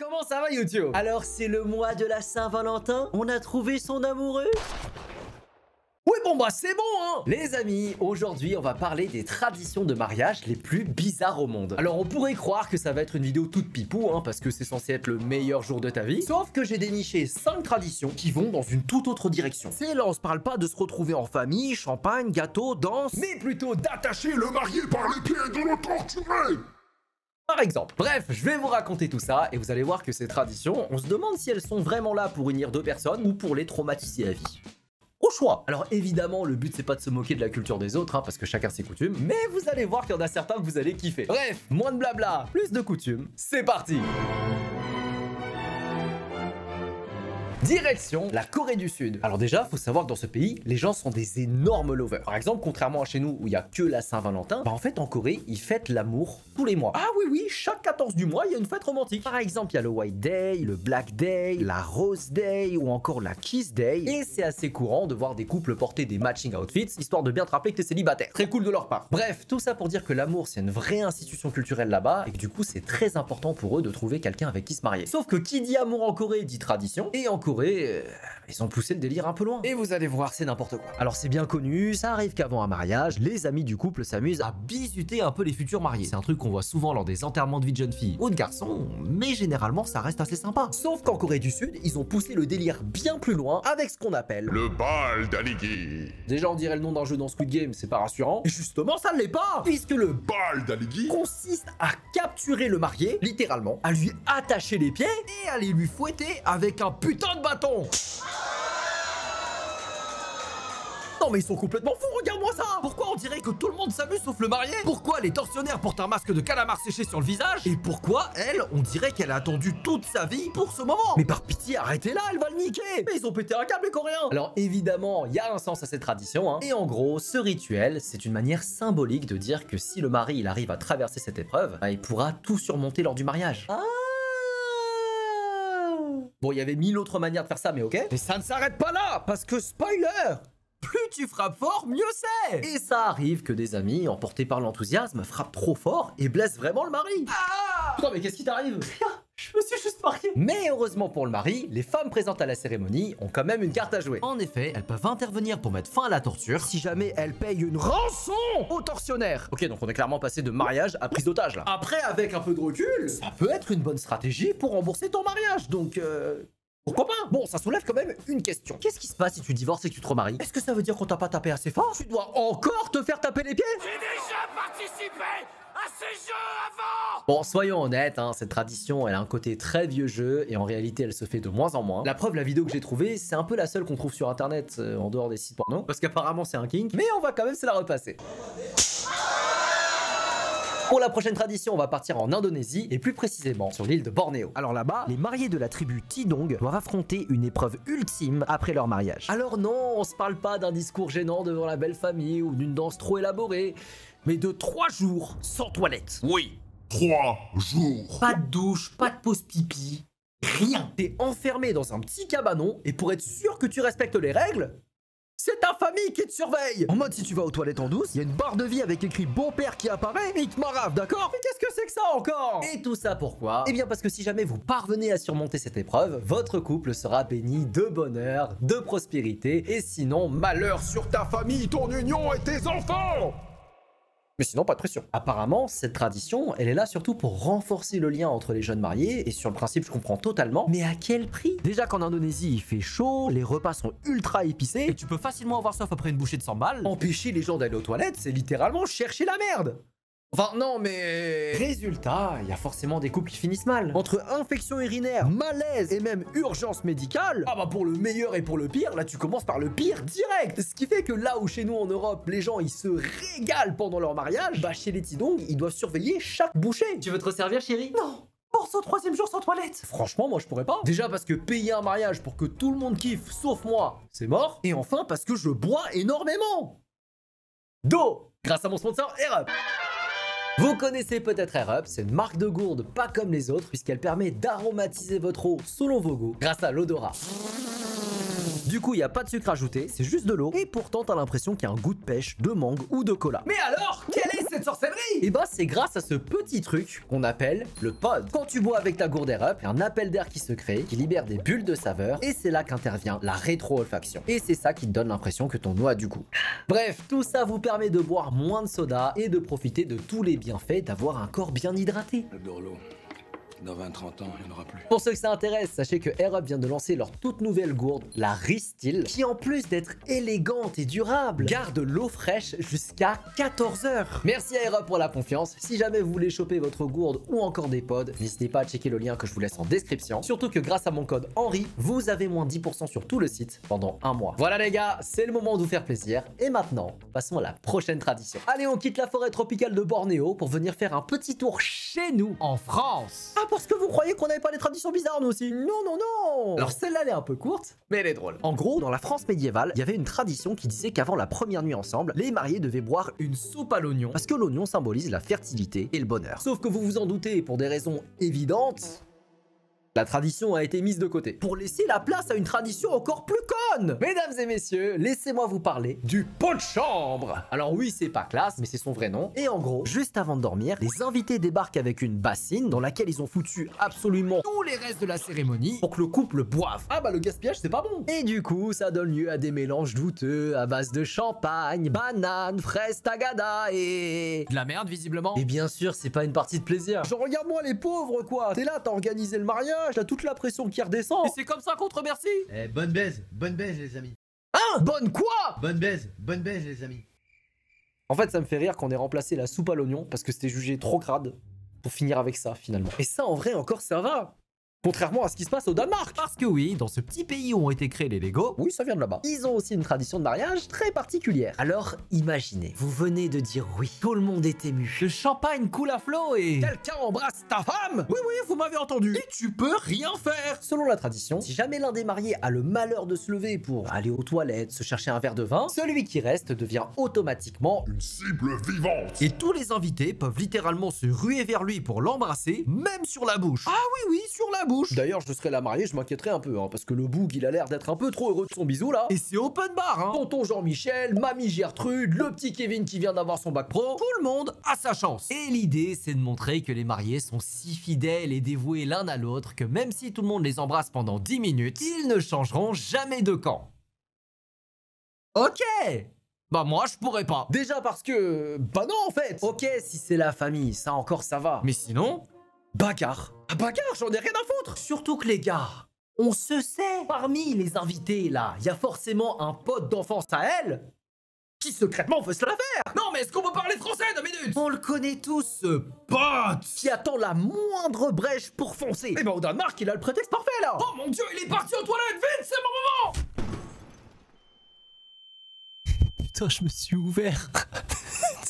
Comment ça va YouTube? Alors c'est le mois de la Saint-Valentin? On a trouvé son amoureux? Oui bon bah c'est bon hein. Les amis, aujourd'hui on va parler des traditions de mariage les plus bizarres au monde. Alors on pourrait croire que ça va être une vidéo toute pipou hein, parce que c'est censé être le meilleur jour de ta vie. Sauf que j'ai déniché 5 traditions qui vont dans une toute autre direction. C'est là on se parle pas de se retrouver en famille, champagne, gâteau, danse, mais plutôt d'attacher le marié par les pieds et de le torturer par exemple. Bref, je vais vous raconter tout ça et vous allez voir que ces traditions, on se demande si elles sont vraiment là pour unir deux personnes ou pour les traumatiser à vie. Au choix. Alors évidemment, le but c'est pas de se moquer de la culture des autres, hein, parce que chacun ses coutumes, mais vous allez voir qu'il y en a certains que vous allez kiffer. Bref, moins de blabla, plus de coutumes, c'est parti. Direction la Corée du Sud. Alors déjà, faut savoir que dans ce pays, les gens sont des énormes lovers. Par exemple, contrairement à chez nous où il y a que la Saint-Valentin, bah en fait en Corée, ils fêtent l'amour tous les mois. Ah oui, chaque 14 du mois, il y a une fête romantique. Par exemple, il y a le White Day, le Black Day, la Rose Day ou encore la Kiss Day. Et c'est assez courant de voir des couples porter des matching outfits, histoire de bien te rappeler que t'es célibataire. Très cool de leur part. Bref, tout ça pour dire que l'amour, c'est une vraie institution culturelle là-bas et que du coup, c'est très important pour eux de trouver quelqu'un avec qui se marier. Sauf que qui dit amour en Corée dit tradition, et en Corée, ils ont poussé le délire un peu loin. Et vous allez voir, c'est n'importe quoi. Alors c'est bien connu, ça arrive qu'avant un mariage, les amis du couple s'amusent à bisuter un peu les futurs mariés. C'est un truc qu'on voit souvent lors des enterrements de vie de jeunes filles ou de garçons, mais généralement ça reste assez sympa. Sauf qu'en Corée du Sud, ils ont poussé le délire bien plus loin avec ce qu'on appelle le bal d'Aligi. Déjà on dirait le nom d'un jeu dans Squid Game, c'est pas rassurant. Et justement ça ne l'est pas, puisque le Bal d'Aligi consiste à capturer le marié, littéralement, à lui attacher les pieds et à les lui fouetter avec un putain de bâton. Non mais ils sont complètement fous, regarde-moi ça. Pourquoi on dirait que tout le monde s'amuse sauf le marié? Pourquoi les tortionnaires portent un masque de calamar séché sur le visage? Et pourquoi elle, on dirait qu'elle a attendu toute sa vie pour ce moment? Mais par pitié, arrêtez-la, elle va le niquer. Mais ils ont pété un câble les Coréens. Alors évidemment, il y a un sens à cette tradition hein. Et en gros, ce rituel, c'est une manière symbolique de dire que si le mari il arrive à traverser cette épreuve, bah, il pourra tout surmonter lors du mariage. Bon, il y avait 1000 autres manières de faire ça, mais ok. Mais ça ne s'arrête pas là, parce que spoiler, plus tu frappes fort, mieux c'est. Et ça arrive que des amis, emportés par l'enthousiasme, frappent trop fort et blessent vraiment le mari. Putain, mais qu'est-ce qui t'arrive? Je me suis juste marié. Mais heureusement pour le mari, les femmes présentes à la cérémonie ont quand même une carte à jouer. En effet, elles peuvent intervenir pour mettre fin à la torture si jamais elles payent une rançon au tortionnaire. Ok, donc on est clairement passé de mariage à prise d'otage là. Après, avec un peu de recul, ça peut être une bonne stratégie pour rembourser ton mariage. Donc, pourquoi pas? Bon, ça soulève quand même une question. Qu'est-ce qui se passe si tu divorces et que tu te remaries? Est-ce que ça veut dire qu'on t'a pas tapé assez fort? Tu dois encore te faire taper les pieds? J'ai déjà participé à ces jeux avant! Bon, soyons honnêtes, hein, cette tradition, elle a un côté très vieux jeu et en réalité, elle se fait de moins en moins. La preuve, la vidéo que j'ai trouvée, c'est un peu la seule qu'on trouve sur internet en dehors des sites porno, parce qu'apparemment c'est un kink, mais on va quand même se la repasser. Pour la prochaine tradition, on va partir en Indonésie et plus précisément sur l'île de Bornéo. Alors là-bas, les mariés de la tribu Tidong doivent affronter une épreuve ultime après leur mariage. Alors non, on se parle pas d'un discours gênant devant la belle famille ou d'une danse trop élaborée, mais de 3 jours sans toilette. Oui, 3 jours. Pas de douche, pas de pause pipi, rien. T'es enfermé dans un petit cabanon et pour être sûr que tu respectes les règles, c'est ta famille qui te surveille. En mode si tu vas aux toilettes en douce, il y a une barre de vie avec écrit beau-père qui apparaît et il te marave, d'accord? Mais qu'est-ce que c'est que ça encore? Et tout ça pourquoi? Eh bien parce que si jamais vous parvenez à surmonter cette épreuve, votre couple sera béni de bonheur, de prospérité et sinon malheur sur ta famille, ton union et tes enfants. Mais sinon, pas de pression. Apparemment, cette tradition, elle est là surtout pour renforcer le lien entre les jeunes mariés, et sur le principe, je comprends totalement, mais à quel prix? Déjà qu'en Indonésie, il fait chaud, les repas sont ultra épicés, et tu peux facilement avoir soif après une bouchée de 100 balles. Empêcher les gens d'aller aux toilettes, c'est littéralement chercher la merde. Enfin, non, mais... Résultat, il y a forcément des couples qui finissent mal. Entre infection urinaire, malaise et même urgence médicale, ah bah pour le meilleur et pour le pire, là tu commences par le pire direct. Ce qui fait que là où chez nous en Europe, les gens ils se régalent pendant leur mariage, bah chez les Tidong, ils doivent surveiller chaque bouchée. Tu veux te resservir, chérie? Non. Pense au 3e jour sans toilette. Franchement, moi je pourrais pas. Déjà parce que payer un mariage pour que tout le monde kiffe, sauf moi, c'est mort. Et enfin parce que je bois énormément. D'eau, grâce à mon sponsor AirUp. Vous connaissez peut-être AirUp, c'est une marque de gourde pas comme les autres puisqu'elle permet d'aromatiser votre eau selon vos goûts grâce à l'odorat. Du coup, il n'y a pas de sucre ajouté, c'est juste de l'eau et pourtant t'as l'impression qu'il y a un goût de pêche, de mangue ou de cola. Mais alors, quelle est cette sorcellerie? Et bah c'est grâce à ce petit truc qu'on appelle le pod. Quand tu bois avec ta gourde Air Up, il y a un appel d'air qui se crée, qui libère des bulles de saveur, et c'est là qu'intervient la rétro-olfaction. Et c'est ça qui te donne l'impression que ton eau a du goût. Bref, tout ça vous permet de boire moins de soda et de profiter de tous les bienfaits d'avoir un corps bien hydraté. Le Dorlo, dans 20-30 ans, il n'y en aura plus. Pour ceux que ça intéresse, sachez que Air Up vient de lancer leur toute nouvelle gourde, la Restyl, qui en plus d'être élégante et durable, garde l'eau fraîche jusqu'à 14 heures. Merci à Air Up pour la confiance. Si jamais vous voulez choper votre gourde ou encore des pods, n'hésitez pas à checker le lien que je vous laisse en description. Surtout que grâce à mon code Henri, vous avez moins 10% sur tout le site pendant un mois. Voilà les gars, c'est le moment de vous faire plaisir. Et maintenant, passons à la prochaine tradition. Allez, on quitte la forêt tropicale de Bornéo pour venir faire un petit tour chez nous, en France. Ah, parce que vous croyez qu'on n'avait pas les traditions bizarres nous aussi? Non, non, non. Alors celle-là, elle est un peu courte, mais elle est drôle. En gros, dans la France médiévale, il y avait une tradition qui disait qu'avant la première nuit ensemble, les mariés devaient boire une soupe à l'oignon, parce que l'oignon symbolise la fertilité et le bonheur. Sauf que vous vous en doutez, pour des raisons évidentes, la tradition a été mise de côté, pour laisser la place à une tradition encore plus conne. Mesdames et messieurs, laissez-moi vous parler du pot de chambre. Alors oui, c'est pas classe, mais c'est son vrai nom. Et en gros, juste avant de dormir, les invités débarquent avec une bassine dans laquelle ils ont foutu absolument tous les restes de la cérémonie pour que le couple boive. Ah bah le gaspillage, c'est pas bon. Et du coup, ça donne lieu à des mélanges douteux à base de champagne, bananes, fraises tagada et... de la merde, visiblement. Et bien sûr, c'est pas une partie de plaisir. Genre, regarde-moi les pauvres, quoi. T'es là, t'as organisé le mariage, t'as toute la pression qui redescend. Et c'est comme ça qu'on te remercie. Eh, bonne baise les amis. Hein? Bonne quoi? Bonne baise les amis. En fait, ça me fait rire qu'on ait remplacé la soupe à l'oignon parce que c'était jugé trop crade pour finir avec ça, finalement. Et ça, en vrai, encore, ça va. Contrairement à ce qui se passe au Danemark. Parce que oui, dans ce petit pays où ont été créés les Lego, oui, ça vient de là-bas, ils ont aussi une tradition de mariage très particulière. Alors, imaginez, vous venez de dire oui, tout le monde est ému, le champagne coule à flot et... quelqu'un embrasse ta femme? Oui, oui, vous m'avez entendu. Et tu peux rien faire. Selon la tradition, si jamais l'un des mariés a le malheur de se lever pour aller aux toilettes, se chercher un verre de vin, celui qui reste devient automatiquement Une cible vivante. et tous les invités peuvent littéralement se ruer vers lui pour l'embrasser, même sur la bouche. Ah oui, oui, sur la bouche. D'ailleurs, je serais la mariée, je m'inquiéterais un peu, hein, parce que le boug, il a l'air d'être un peu trop heureux de son bisou, là. Et c'est open bar, hein. Tonton Jean-Michel, mamie Gertrude, le petit Kevin qui vient d'avoir son bac pro, tout le monde a sa chance. Et l'idée, c'est de montrer que les mariés sont si fidèles et dévoués l'un à l'autre que même si tout le monde les embrasse pendant 10 minutes, ils ne changeront jamais de camp. Ok. Bah moi je pourrais pas. Déjà parce que... bah non en fait. Ok si c'est la famille, ça encore ça va. Mais sinon... bagarre. Ah bagarre, j'en ai rien à foutre. Surtout que les gars, on se sait. Parmi les invités là, il y a forcément un pote d'enfance à elle qui secrètement veut se la faire. Non mais est-ce qu'on peut parler français 2 minutes? On le connaît tous, ce pote qui attend la moindre brèche pour foncer. Et bah au Danemark, il a le prétexte parfait là. Oh mon dieu, il est parti aux toilettes, vite, c'est mon moment. Putain, je me suis ouvert.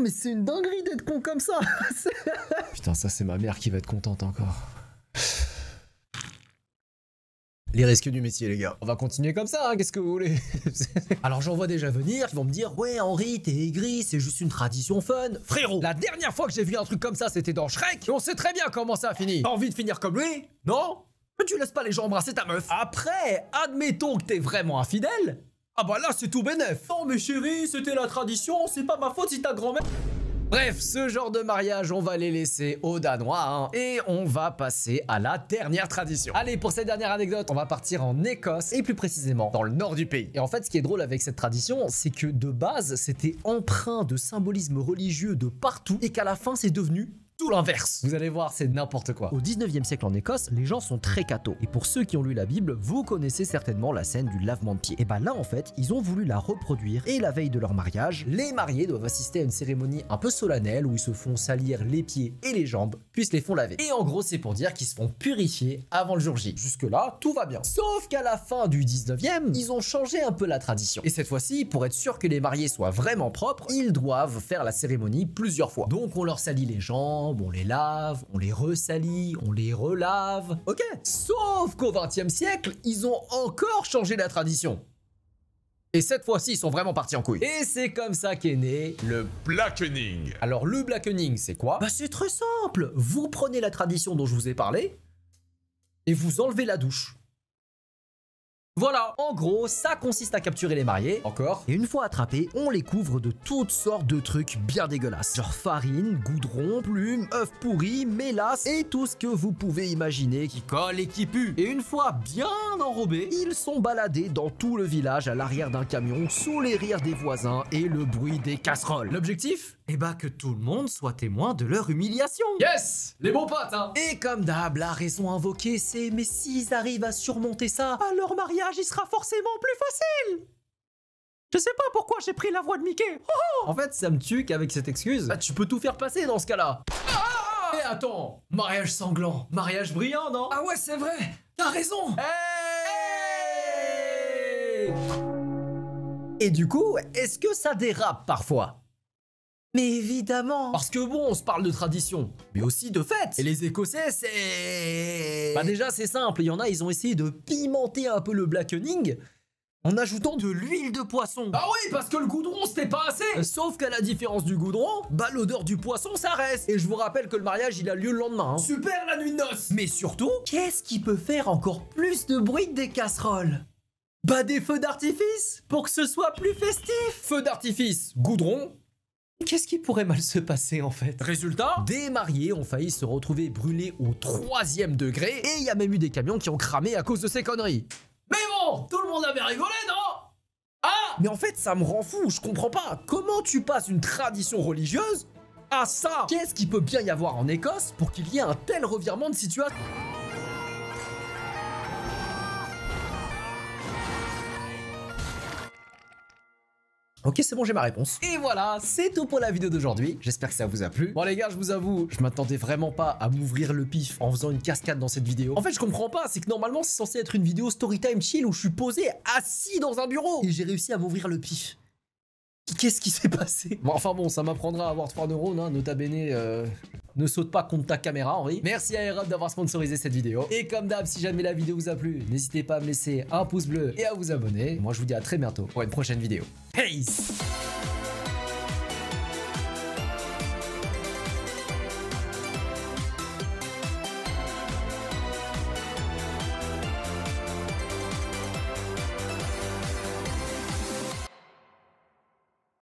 Mais c'est une dinguerie d'être con comme ça. Putain, ça c'est ma mère qui va être contente encore. Les risques du métier, les gars. On va continuer comme ça, hein, qu'est-ce que vous voulez? Alors j'en vois déjà venir, qui vont me dire « Ouais, Henri, t'es aigri, c'est juste une tradition fun. » Frérot, la dernière fois que j'ai vu un truc comme ça, c'était dans Shrek. Et on sait très bien comment ça a fini. T'as envie de finir comme lui? Non? Mais tu laisses pas les gens embrasser ta meuf. Après, admettons que t'es vraiment infidèle. Ah bah là, c'est tout bénef. Non mais chérie, c'était la tradition, c'est pas ma faute si ta grand-mère... Bref, ce genre de mariage, on va les laisser aux Danois, hein, et on va passer à la dernière tradition. Allez, pour cette dernière anecdote, on va partir en Écosse, et plus précisément dans le nord du pays. Et en fait, ce qui est drôle avec cette tradition, c'est que de base, c'était empreint de symbolisme religieux de partout, et qu'à la fin, c'est devenu tout l'inverse. Vous allez voir, c'est n'importe quoi. Au 19e siècle en Écosse, les gens sont très cathos. Et pour ceux qui ont lu la Bible, vous connaissez certainement la scène du lavement de pied. Et bah là, en fait, ils ont voulu la reproduire. Et la veille de leur mariage, les mariés doivent assister à une cérémonie un peu solennelle où ils se font salir les pieds et les jambes, puis se les font laver. Et en gros, c'est pour dire qu'ils se font purifier avant le jour J. Jusque-là, tout va bien. Sauf qu'à la fin du 19e, ils ont changé un peu la tradition. Et cette fois-ci, pour être sûr que les mariés soient vraiment propres, ils doivent faire la cérémonie plusieurs fois. Donc on leur salit les jambes, on les lave, on les ressalit, on les relave. Ok. Sauf qu'au 20e siècle, ils ont encore changé la tradition. Et cette fois-ci, ils sont vraiment partis en couille. Et c'est comme ça qu'est né le Blackening. Alors le blackening, c'est quoi? Bah c'est très simple. Vous prenez la tradition dont je vous ai parlé et vous enlevez la douche. Voilà, en gros, ça consiste à capturer les mariés, encore, et une fois attrapés, on les couvre de toutes sortes de trucs bien dégueulasses. Genre farine, goudron, plumes, œufs pourris, mélasse et tout ce que vous pouvez imaginer qui colle et qui pue. Et une fois bien enrobés, ils sont baladés dans tout le village à l'arrière d'un camion, sous les rires des voisins et le bruit des casseroles. L'objectif? Eh bah que tout le monde soit témoin de leur humiliation. Yes! Les bons potes, hein! Et comme d'hab, la raison invoquée, c'est mais s'ils arrivent à surmonter ça, à leur mariage, il sera forcément plus facile! Je sais pas pourquoi j'ai pris la voix de Mickey. Oh, en fait, ça me tue qu'avec cette excuse, bah, tu peux tout faire passer dans ce cas-là. Ah! Et attends, mariage sanglant, mariage brillant, non? Ah ouais, c'est vrai, t'as raison. Hey! Et du coup, est-ce que ça dérape parfois? Mais évidemment. Parce que bon, on se parle de tradition, mais aussi de fête. Et les Écossais, c'est... Bah déjà, c'est simple. Il y en a, ils ont essayé de pimenter un peu le blackening en ajoutant de l'huile de poisson. Ah oui, parce que le goudron, c'était pas assez. Sauf qu'à la différence du goudron, bah l'odeur du poisson, ça reste. Et je vous rappelle que le mariage, il a lieu le lendemain. Hein. Super la nuit de noces. Mais surtout, qu'est-ce qui peut faire encore plus de bruit que des casseroles? Bah des feux d'artifice, pour que ce soit plus festif. Feux d'artifice, goudron. Qu'est-ce qui pourrait mal se passer en fait? Résultat, des mariés ont failli se retrouver brûlés au 3e degré et il y a même eu des camions qui ont cramé à cause de ces conneries. Mais bon, tout le monde avait rigolé, non? Ah! Mais en fait, ça me rend fou, je comprends pas. Comment tu passes une tradition religieuse à ça? Qu'est-ce qu'il peut bien y avoir en Écosse pour qu'il y ait un tel revirement de situation? Ok, c'est bon, j'ai ma réponse. Et voilà, c'est tout pour la vidéo d'aujourd'hui. J'espère que ça vous a plu. Bon les gars, je vous avoue, je m'attendais vraiment pas à m'ouvrir le pif en faisant une cascade dans cette vidéo. En fait, je comprends pas, c'est que normalement, c'est censé être une vidéo storytime chill où je suis posé, assis dans un bureau. Et j'ai réussi à m'ouvrir le pif. Qu'est-ce qui s'est passé? Bon, enfin bon, ça m'apprendra à avoir 3 neurones, hein, nota bene, ne saute pas contre ta caméra, Henri. Merci à Aerob d'avoir sponsorisé cette vidéo. Et comme d'hab, si jamais la vidéo vous a plu, n'hésitez pas à me laisser un pouce bleu et à vous abonner. Moi, je vous dis à très bientôt pour une prochaine vidéo. Peace!